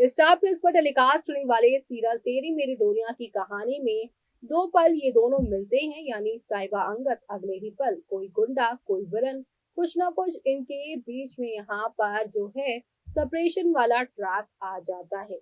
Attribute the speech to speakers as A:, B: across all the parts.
A: Star plus पर telecast होने वाले सीरियल तेरी मेरी डोरियां की कहानी में दो पल ये दोनों मिलते हैं, यानी साहिबा अंगद। अगले ही पल कोई गुंडा कोई विलन, कुछ ना कुछ इनके बीच में यहाँ पर जो है सेपरेशन वाला ट्रैक आ जाता है।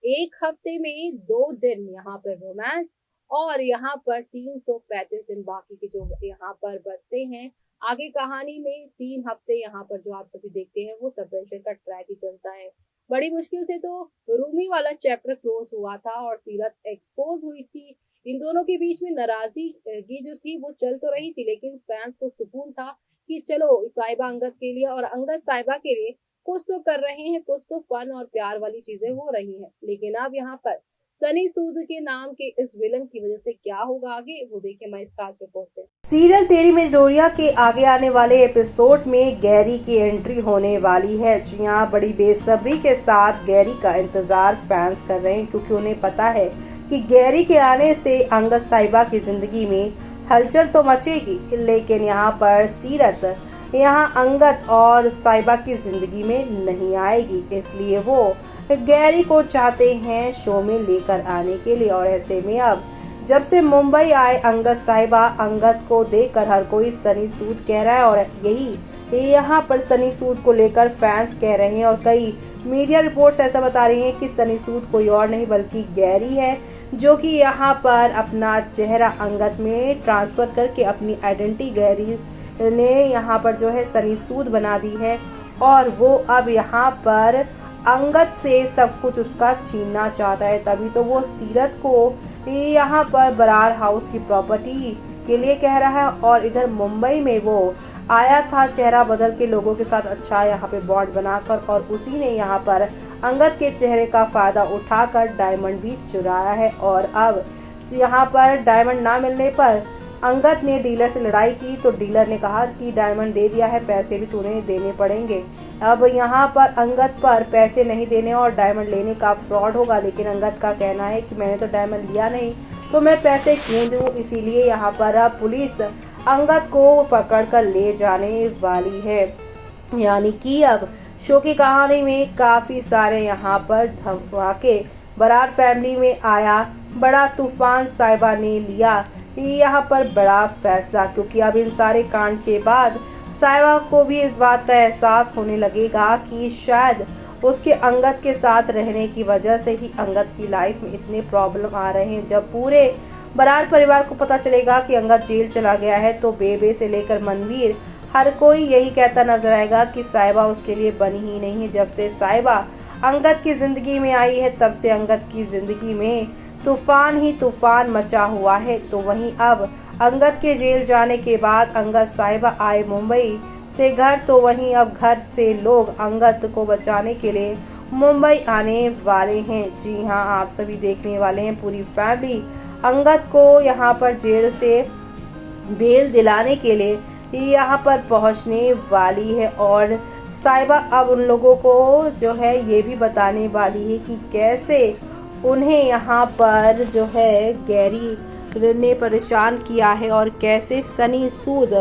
A: एक हफ्ते में 2 दिन यहाँ पर रोमांस और यहाँ पर 335 दिन बाकी के जो यहाँ पर बचते हैं। आगे कहानी में 3 हफ्ते यहाँ पर जो आप सभी देखते हैं वो सेपरेशन का ट्रैक ही चलता है। बड़ी मुश्किल से तो रूमी वाला चैप्टर क्लोज हुआ था और सीरत एक्सपोज हुई थी। इन दोनों के बीच में नाराजगी की जो थी वो चल तो रही थी, लेकिन फैंस को सुकून था कि चलो साहिबा अंगद के लिए और अंगद साहिबा के लिए कुछ तो कर रहे हैं, कुछ तो फन और प्यार वाली चीजें हो रही हैं। लेकिन अब यहाँ पर सनी सूद के नाम के इस विलन की वजह से क्या होगा आगे, वो देखिए मैं इस खास रिपोर्ट पे।
B: सीरियल तेरी मेरी डोरियां के आगे आने वाले एपिसोड में गैरी की एंट्री होने वाली है। जी हाँ, बड़ी बेसब्री के साथ गैरी का इंतजार फैंस कर रहे हैं, क्योंकि उन्हें पता है कि गैरी के आने से अंगद साहिबा की जिंदगी में हलचल तो मचेगी, लेकिन यहाँ पर सीरत यहाँ अंगद और साहिबा की जिंदगी में नहीं आएगी। इसलिए वो गैरी को चाहते हैं शो में लेकर आने के लिए। और ऐसे में अब जब से मुंबई आए अंगद साहिबा, अंगद को देखकर हर कोई सनी सूद कह रहा है, और यही यहाँ पर सनी सूद को लेकर फैंस कह रहे हैं। और कई मीडिया रिपोर्ट्स ऐसा बता रही हैं कि सनी सूद कोई और नहीं बल्कि गैरी है, जो कि यहाँ पर अपना चेहरा अंगद में ट्रांसफर करके अपनी आइडेंटिटी गैरी ने यहाँ पर जो है सनी सूद बना दी है। और वो अब यहाँ पर अंगद से सब कुछ उसका छीनना चाहता है। तभी तो वो सीरत को यहाँ पर बरार हाउस की प्रॉपर्टी के लिए कह रहा है, और इधर मुंबई में वो आया था चेहरा बदल के लोगों के साथ अच्छा यहाँ पे बॉन्ड बनाकर, और उसी ने यहाँ पर अंगद के चेहरे का फायदा उठाकर डायमंड भी चुराया है। और अब यहाँ पर डायमंड ना मिलने पर अंगद ने डीलर से लड़ाई की, तो डीलर ने कहा कि डायमंड दे दिया है, पैसे भी तुम्हें देने पड़ेंगे। अब यहाँ पर अंगद पर पैसे नहीं देने और डायमंड लेने का फ्रॉड होगा, लेकिन अंगद का कहना है कि मैंने तो डायमंड लिया नहीं तो मैं पैसे क्यों दूं। इसीलिए यहाँ पर अब पुलिस अंगद को पकड़कर ले जाने वाली है। यानी कि अब शो की कहानी में काफी सारे यहाँ पर धमाके बरार फैमिली में आया। बड़ा तूफान साहिबा ने लिया यहाँ पर बड़ा फैसला, क्योंकि अब इन सारे कांड के बाद साहिबा को भी इस बात का एहसास होने लगेगा कि शायद उसके अंगद के साथ रहने की वजह से ही अंगद की लाइफ में इतने प्रॉब्लम आ रहे हैं। जब पूरे बरार परिवार को पता चलेगा कि अंगद जेल चला गया है, तो बेबे से लेकर मनवीर हर कोई यही कहता नजर आएगा कि साहिबा उसके लिए बनी ही नहीं है। जब से साहिबा अंगद की जिंदगी में आई है, तब से अंगद की जिंदगी में तूफान ही तूफान मचा हुआ है। तो वहीं अब अंगद के जेल जाने के बाद अंगद साहिबा आए मुंबई से घर, तो वहीं अब घर से लोग अंगद को बचाने के लिए मुंबई आने वाले हैं। जी हाँ, आप सभी देखने वाले हैं पूरी फैमिली अंगद को यहाँ पर जेल से बेल दिलाने के लिए यहाँ पर पहुँचने वाली है। और साहिबा अब उन लोगों को जो है ये भी बताने वाली है कि कैसे उन्हें यहाँ पर जो है गैरी ने परेशान किया है और कैसे सनी सूद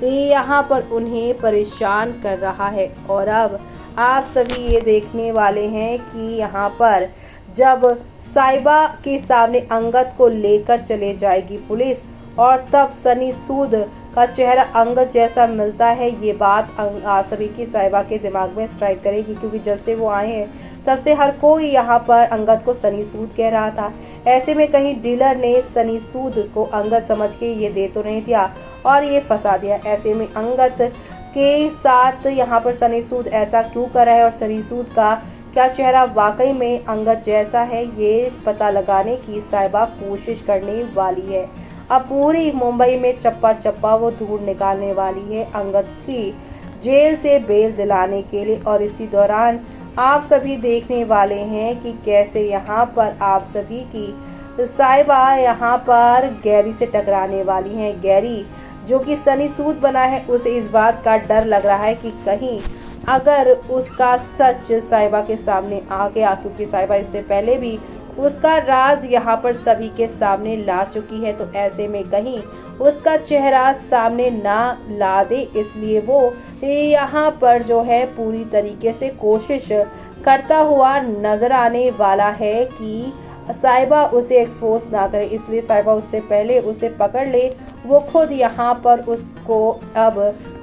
B: यहाँ पर उन्हें परेशान कर रहा है। और अब आप सभी ये देखने वाले हैं कि यहाँ पर जब साहिबा के सामने अंगद को लेकर चले जाएगी पुलिस, और तब सनी सूद का चेहरा अंगद जैसा मिलता है, ये बात आप सभी की साहिबा के दिमाग में स्ट्राइक करेगी, क्योंकि जब से वो आए हैं तब से हर कोई यहाँ पर अंगद को सनी सूद कह रहा था। ऐसे में कहीं डीलर ने सनी सूद को अंगद समझ के ये दे तो नहीं दिया और ये फंसा दिया। ऐसे में अंगद के साथ यहाँ पर सनी सूद ऐसा क्यों कर रहा है और सनी सूद का क्या चेहरा वाकई में अंगद जैसा है, ये पता लगाने की साहिबा कोशिश करने वाली है। अब पूरी मुंबई में चप्पा चप्पा वो ढूंढ निकालने वाली है अंगद की जेल से बेल दिलाने के लिए। और इसी दौरान आप सभी देखने वाले हैं कि कैसे यहाँ पर आप सभी की साहिबा यहाँ पर गैरी से टकराने वाली हैं। गैरी जो कि सनी सूद बना है, उसे इस बात का डर लग रहा है कि कहीं अगर उसका सच साहिबा के सामने आ गया, क्योंकि साहिबा इससे पहले भी उसका राज यहाँ पर सभी के सामने ला चुकी है, तो ऐसे में कहीं उसका चेहरा सामने ना ला दे, इसलिए वो यहाँ पर जो है पूरी तरीके से कोशिश करता हुआ नजर आने वाला है कि साहिबा उसे एक्सपोज ना करे, इसलिए साहिबा उससे पहले उसे पकड़ ले। वो खुद यहाँ पर उसको अब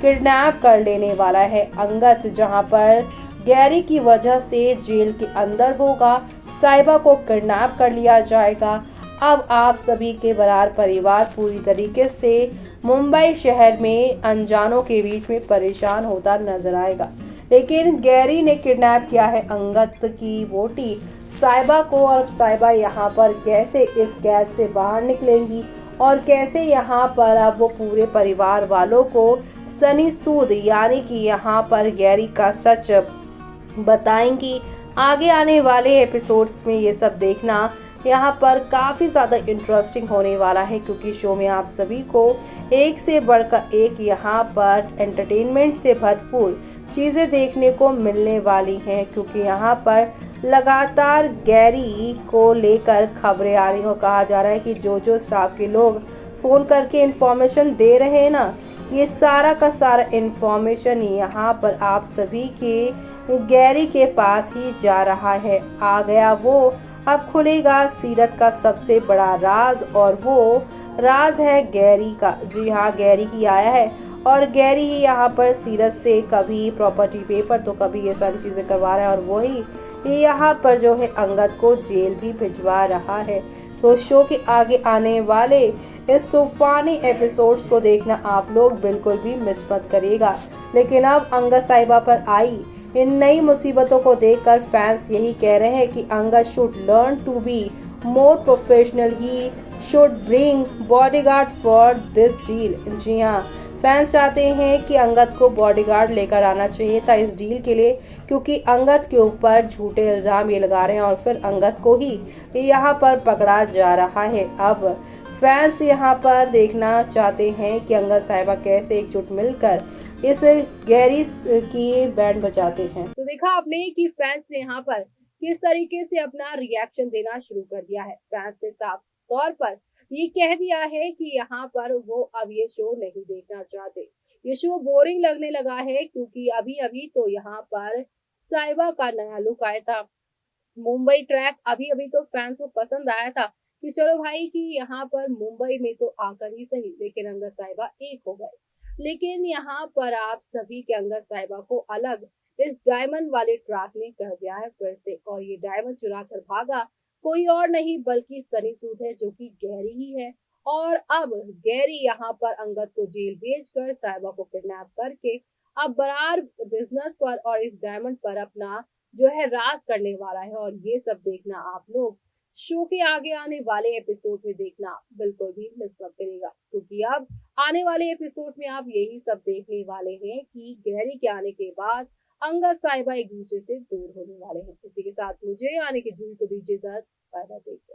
B: किडनैप कर लेने वाला है अंगद, जहाँ पर गैरी की वजह से जेल के अंदर होगा। साहिबा को किडनैप कर लिया जाएगा। अब आप सभी के बरार परिवार पूरी तरीके से मुंबई शहर में अनजानों के बीच में परेशान होता नजर आएगा। लेकिन गैरी ने किडनैप किया है अंगद की वोटी साहिबा को, और साहिबा यहाँ पर कैसे इस कैद से बाहर निकलेंगी और कैसे यहाँ पर अब वो पूरे परिवार वालों को सनी सूद यानी कि यहाँ पर गैरी का सच बताएंगी। आगे आने वाले एपिसोड्स में ये सब देखना यहाँ पर काफ़ी ज़्यादा इंटरेस्टिंग होने वाला है, क्योंकि शो में आप सभी को एक से बढ़कर एक यहाँ पर एंटरटेनमेंट से भरपूर चीज़ें देखने को मिलने वाली हैं, क्योंकि यहाँ पर लगातार गैरी को लेकर खबरें आ रही हो। कहा जा रहा है कि जो स्टाफ के लोग फ़ोन करके इंफॉर्मेशन दे रहे हैं ना, ये सारा का सारा इंफॉर्मेशन यहाँ पर आप सभी के गैरी के पास ही जा रहा है। आ गया वो, अब खुलेगा सीरत का सबसे बड़ा राज, और वो राज है गैरी का। जी हाँ, गैरी ही आया है और गैरी ही यहाँ पर सीरत से कभी प्रॉपर्टी पेपर तो कभी ये सारी चीज़ें करवा रहा है, और वही यहाँ पर जो है अंगद को जेल भी भिजवा रहा है। तो शो के आगे आने वाले इस तूफानी एपिसोड्स को देखना आप लोग बिल्कुल भी मिस मत करिएगा। लेकिन अब अंगद साहिबा पर आई इन नई मुसीबतों को देखकर फैंस यही कह रहे हैं कि Angad should learn to be more professional, he should bring bodyguard for this deal. जी हाँ, फैंस चाहते हैं कि अंगद को बॉडीगार्ड लेकर आना चाहिए था इस डील के लिए, क्योंकि अंगद के ऊपर झूठे इल्जाम ये लगा रहे हैं और फिर अंगद को ही यहाँ पर पकड़ा जा रहा है। अब फैंस यहाँ पर देखना चाहते हैं कि अंगद साहिबा कैसे एकजुट मिलकर इस गैरी की बैंड बजाते हैं।
A: तो देखा आपने कि फैंस ने यहाँ पर किस तरीके से अपना रिएक्शन देना शुरू कर दिया है। फैंस ने साफ तौर पर ये कह दिया है कि यहाँ पर वो अब ये शो नहीं देखना चाहते। ये शो बोरिंग लगने लगा है, क्योंकि अभी अभी तो यहाँ पर साहिबा का नया लुक आया था। मुंबई ट्रैक अभी अभी तो फैंस को पसंद आया था कि चलो भाई कि यहाँ पर मुंबई में तो आकर ही सही, लेकिन अंगद साहिबा एक हो गए। लेकिन यहाँ पर आप सभी के अंगद साहिबा को अलग इस डायमंड वाले ट्रैक ने कर दिया है फिर से, और ये डायमंड चुरा कर भागा कोई और नहीं बल्कि सनी सूद है, जो कि गैरी ही है। और अब गैरी यहाँ पर अंगद को जेल भेजकर साहिबा को किडनैप करके अब बरार बिजनेस पर और इस डायमंड पर अपना जो है राज करने वाला है। और ये सब देखना आप लोग शो के आगे आने वाले एपिसोड में देखना बिल्कुल भी मिस मत करिएगा, क्योंकि अब आने वाले एपिसोड में आप यही सब देखने वाले हैं कि गैरी के आने के बाद अंगद साहिबा एक दूसरे से दूर होने वाले हैं। इसी के साथ मुझे आने की जूही को दीजिए इजाजत। Bye bye.